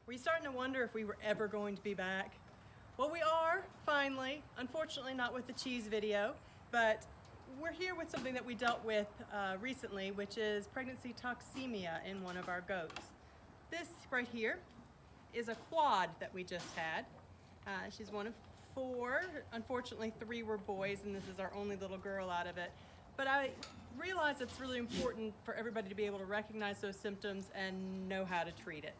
Were you starting to wonder if we were ever going to be back? Well, we are, finally. Unfortunately, not with the cheese video, but we're here with something that we dealt with recently, which is pregnancy toxemia in one of our goats. This right here is a quad that we just had. She's one of 4. Unfortunately, 3 were boys, and this is our only little girl out of it. But I realize it's really important for everybody to be able to recognize those symptoms and know how to treat it.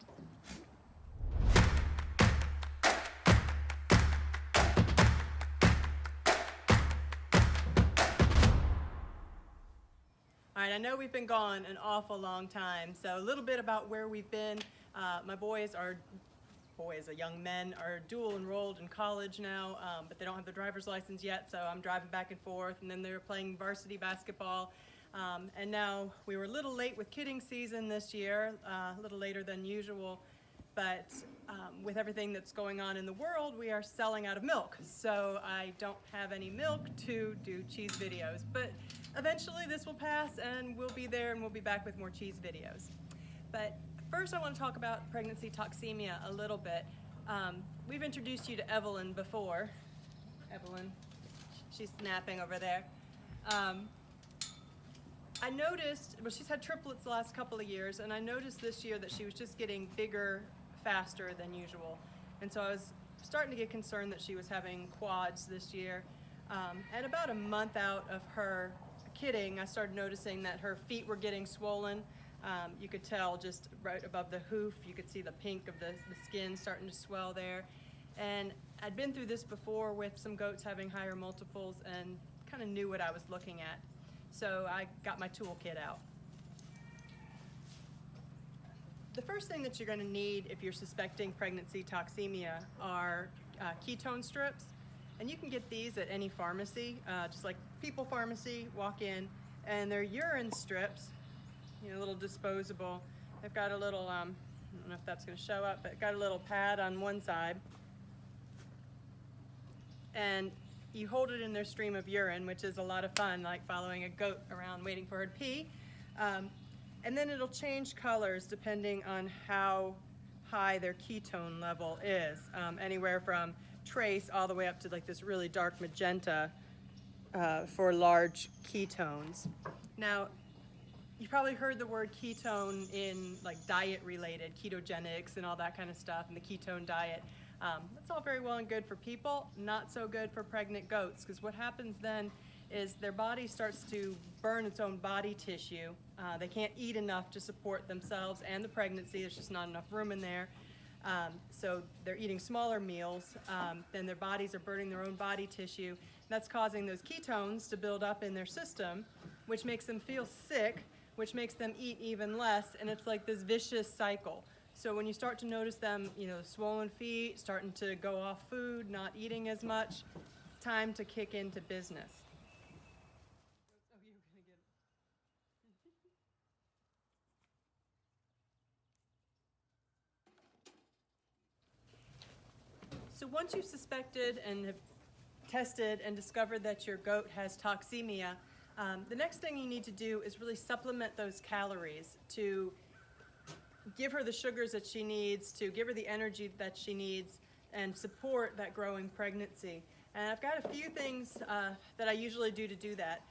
All right, I know we've been gone an awful long time, so a little bit about where we've been. My young men are dual enrolled in college now, but they don't have their driver's license yet, so I'm driving back and forth, and then they're playing varsity basketball. And now we were a little late with kidding season this year, a little later than usual, but with everything that's going on in the world, we are selling out of milk. So I don't have any milk to do cheese videos, but eventually this will pass and we'll be there and we'll be back with more cheese videos. But first I want to talk about pregnancy toxemia a little bit. We've introduced you to Evelyn before. Evelyn, she's napping over there. I noticed, well, she's had triplets the last couple of years, and I noticed this year that she was just getting bigger faster than usual. And so I was starting to get concerned that she was having quads this year. And about a month out of her kidding, I started noticing that her feet were getting swollen. You could tell just right above the hoof, you could see the pink of the skin starting to swell there. And I'd been through this before with some goats having higher multiples and kind of knew what I was looking at. So I got my toolkit out. The first thing that you're going to need if you're suspecting pregnancy toxemia are ketone strips. And you can get these at any pharmacy, just like People Pharmacy, walk in, and they're urine strips, little disposable. They've got a little, I don't know if that's going to show up, but got a little pad on one side. And you hold it in their stream of urine, which is a lot of fun, like following a goat around waiting for her to pee. And then it'll change colors depending on how high their ketone level is, anywhere from trace all the way up to like this really dark magenta for large ketones. Now, you probably heard the word ketone in like diet related, ketogenics and all that kind of stuff, and the ketone diet. That's all very well and good for people, not so good for pregnant goats, because what happens then is their body starts to burn its own body tissue. They can't eat enough to support themselves and the pregnancy. There's just not enough room in there. So they're eating smaller meals, then their bodies are burning their own body tissue. That's causing those ketones to build up in their system, which makes them feel sick, which makes them eat even less, and it's like this vicious cycle. So when you start to notice them, swollen feet, starting to go off food, not eating as much, it's time to kick into business. So once you've suspected and have tested and discovered that your goat has toxemia, the next thing you need to do is really supplement those calories to give her the sugars that she needs, to give her the energy that she needs, and support that growing pregnancy. And I've got a few things that I usually do to do that.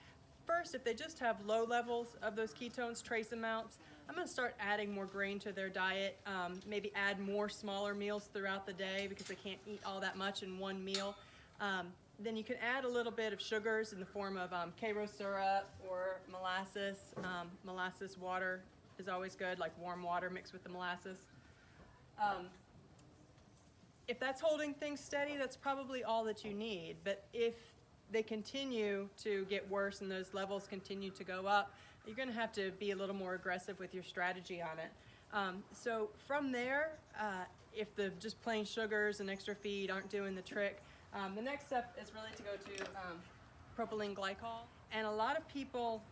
First, if they just have low levels of those ketones, trace amounts, I'm going to start adding more grain to their diet, maybe add more smaller meals throughout the day because they can't eat all that much in one meal. Then you can add a little bit of sugars in the form of Karo syrup or molasses. Molasses water is always good, like warm water mixed with the molasses. If that's holding things steady, that's probably all that you need. But if they continue to get worse and those levels continue to go up, you're going to have to be a little more aggressive with your strategy on it. So from there, if the just plain sugars and extra feed aren't doing the trick, the next step is really to go to propylene glycol. And a lot of people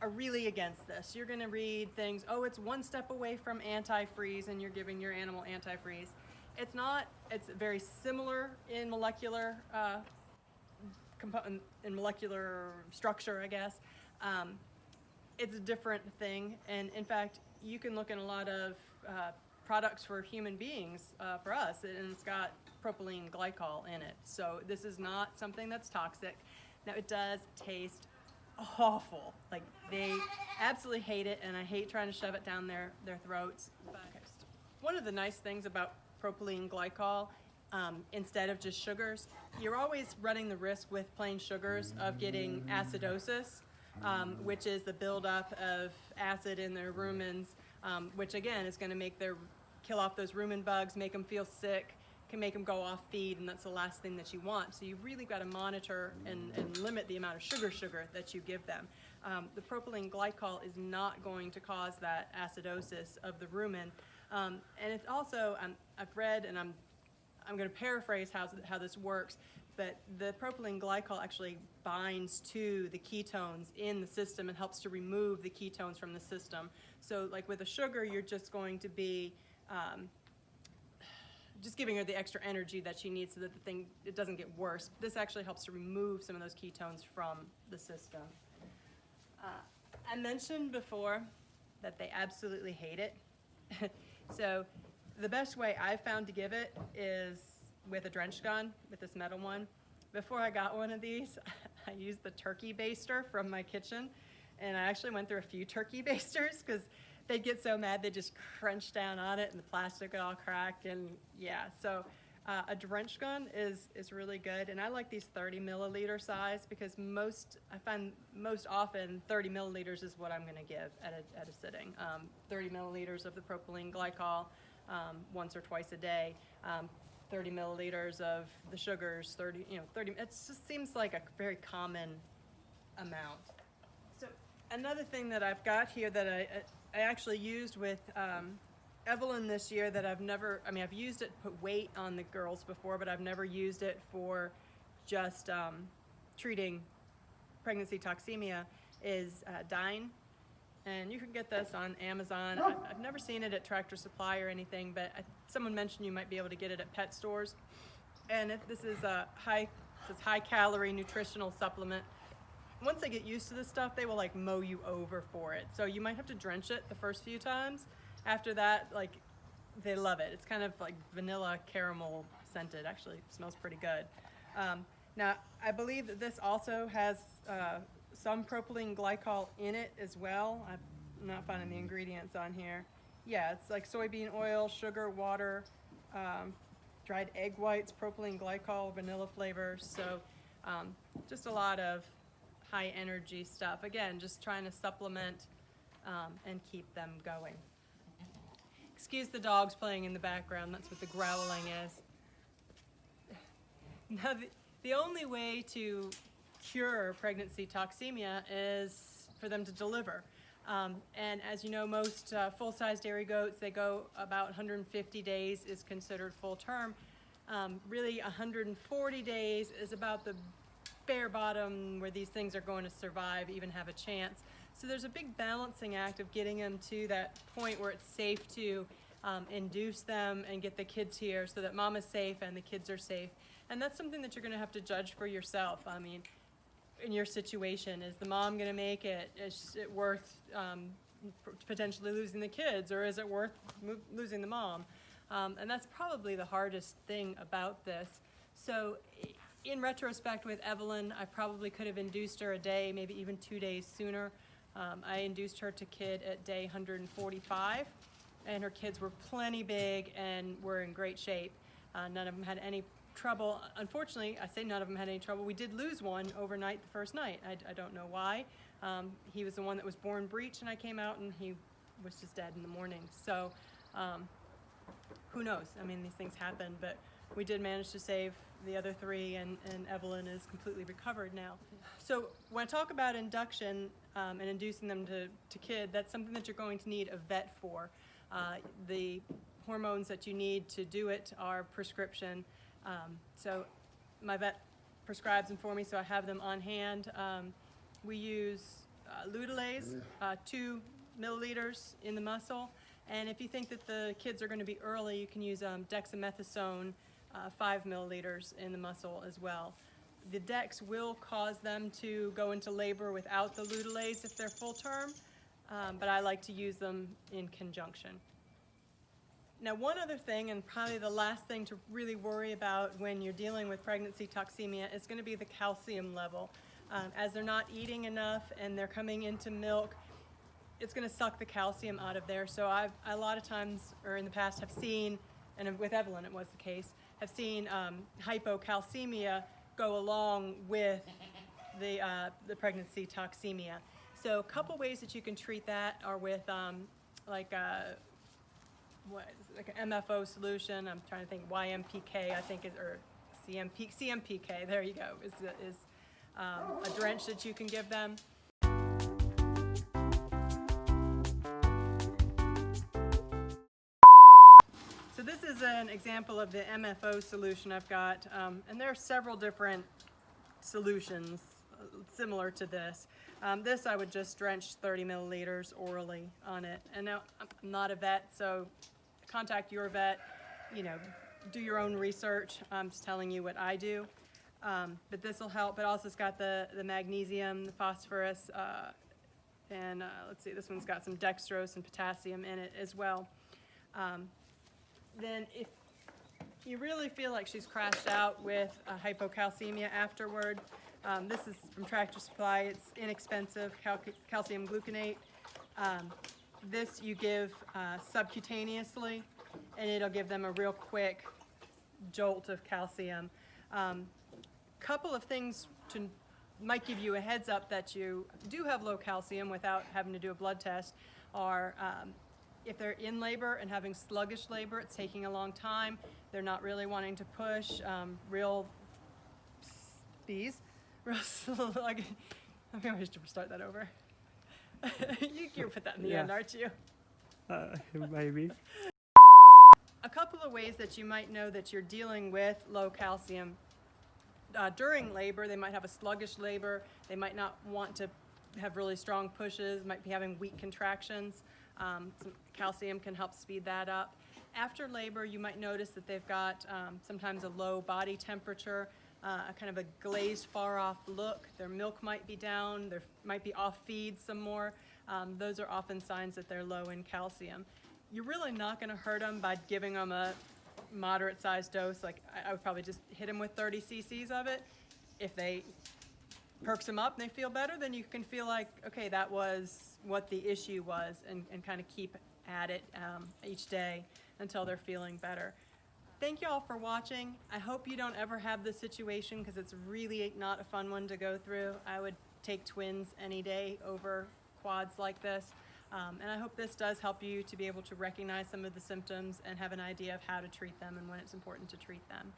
are really against this. You're going to read things, oh, it's one step away from antifreeze and you're giving your animal antifreeze. It's not. It's very similar in molecular structure, I guess. It's a different thing, and in fact, you can look in a lot of products for human beings, for us, and it's got propylene glycol in it. So this is not something that's toxic. Now it does taste awful. Like they absolutely hate it, and I hate trying to shove it down their throats. But one of the nice things about propylene glycol, instead of just sugars, you're always running the risk with plain sugars of getting acidosis, which is the buildup of acid in their rumens, which again is going to kill off those rumen bugs, make them feel sick, can make them go off feed, and that's the last thing that you want. So you've really got to monitor and limit the amount of sugar that you give them. The propylene glycol is not going to cause that acidosis of the rumen. And it's also, I've read, and I'm going to paraphrase how this works, but the propylene glycol actually binds to the ketones in the system and helps to remove the ketones from the system. So like with a sugar, you're just going to be just giving her the extra energy that she needs so that it doesn't get worse. This actually helps to remove some of those ketones from the system. I mentioned before that they absolutely hate it. So the best way I've found to give it is with a drench gun, with this metal one. Before I got one of these, I used the turkey baster from my kitchen, and I actually went through a few turkey basters because they'd get so mad they just crunch down on it and the plastic would all crack, and yeah. So a drench gun is really good, and I like these 30 milliliter size because I find most often 30 milliliters is what I'm going to give at a sitting. 30 milliliters of the propylene glycol once or twice a day. 30 milliliters of the sugars, 30, it just seems like a very common amount. So another thing that I've got here that I actually used with Evelyn this year that I've used it to put weight on the girls before, but I've never used it for just treating pregnancy toxemia, is Dyne. And you can get this on Amazon. I've never seen it at Tractor Supply or anything, but someone mentioned you might be able to get it at pet stores. And this is a high-calorie nutritional supplement. Once they get used to this stuff, they will like mow you over for it. So you might have to drench it the first few times. After that, like, they love it. It's kind of like vanilla caramel scented. Actually, it smells pretty good. Now, I believe that this also has some propylene glycol in it as well. I'm not finding the ingredients on here. Yeah, it's like soybean oil, sugar, water, dried egg whites, propylene glycol, vanilla flavors. So just a lot of high energy stuff. Again, just trying to supplement and keep them going. Excuse the dogs playing in the background. That's what the growling is. Now, the only way to cure pregnancy toxemia is for them to deliver. And as you know, most full-size dairy goats, they go about 150 days is considered full term. Really 140 days is about the bare bottom where these things are going to survive, even have a chance. So there's a big balancing act of getting them to that point where it's safe to induce them and get the kids here so that mom is safe and the kids are safe. And that's something that you're going to have to judge for yourself. I mean, in your situation, is the mom going to make it? Is it worth potentially losing the kids, or is it worth losing the mom? And that's probably the hardest thing about this. So in retrospect with Evelyn, I probably could have induced her a day, maybe even 2 days sooner. I induced her to kid at day 145, and her kids were plenty big and were in great shape. None of them had any trouble. Unfortunately, I say none of them had any trouble. We did lose one overnight the first night. I don't know why. He was the one that was born breech, and I came out and he was just dead in the morning. So who knows? I mean, these things happen, but we did manage to save the other 3, and Evelyn is completely recovered now. So when I talk about induction and inducing them to kid, that's something that you're going to need a vet for. The hormones that you need to do it are prescription. So my vet prescribes them for me, so I have them on hand. We use Ludolase, 2 milliliters in the muscle. And if you think that the kids are going to be early, you can use dexamethasone, 5 milliliters in the muscle as well. The Dex will cause them to go into labor without the Ludolase if they're full term, but I like to use them in conjunction. Now, one other thing, and probably the last thing to really worry about when you're dealing with pregnancy toxemia, is going to be the calcium level. As they're not eating enough and they're coming into milk, it's going to suck the calcium out of there. So I've a lot of times, or in the past, have seen, and with Evelyn it was the case, have seen hypocalcemia go along with the pregnancy toxemia. So a couple ways that you can treat that are with like an MFO solution. I'm trying to think, YMPK, I think, or CMPK, there you go, is a drench that you can give them. So this is an example of the MFO solution I've got, and there are several different solutions similar to this. This I would just drench 30 milliliters orally on it. And now I'm not a vet, so contact your vet, do your own research. I'm just telling you what I do. But this will help. But also it's got the magnesium, the phosphorus, and let's see, this one's got some dextrose and potassium in it as well. Then if you really feel like she's crashed out with hypocalcemia afterward, this is from Tractor Supply. It's inexpensive, calcium gluconate. This you give subcutaneously, and it'll give them a real quick jolt of calcium. Couple of things might give you a heads up that you do have low calcium without having to do a blood test are if they're in labor and having sluggish labor, it's taking a long time, they're not really wanting to push, real sluggish. I think I should start that over. You put that in the end, aren't you? Maybe. A couple of ways that you might know that you're dealing with low calcium. During labor, they might have a sluggish labor. They might not want to have really strong pushes, might be having weak contractions. Some calcium can help speed that up. After labor, you might notice that they've got sometimes a low body temperature, a kind of a glazed, far-off look. Their milk might be down. They might be off feed some more. Those are often signs that they're low in calcium. You're really not going to hurt them by giving them a moderate-sized dose. Like I would probably just hit them with 30 cc's of it. If they perks them up and they feel better, then you can feel like, okay, that was what the issue was, and kind of keep at it each day until they're feeling better. Thank you all for watching. I hope you don't ever have this situation because it's really not a fun one to go through. I would take twins any day over quads like this. And I hope this does help you to be able to recognize some of the symptoms and have an idea of how to treat them and when it's important to treat them.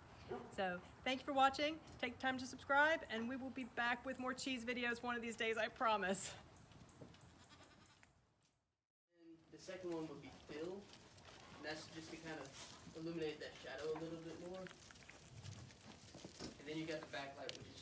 So thank you for watching. Take time to subscribe, and we will be back with more cheese videos one of these days, I promise. And the second one would be fill, and that's just to kind of illuminate that shadow a little bit more. And then you got the backlight, which is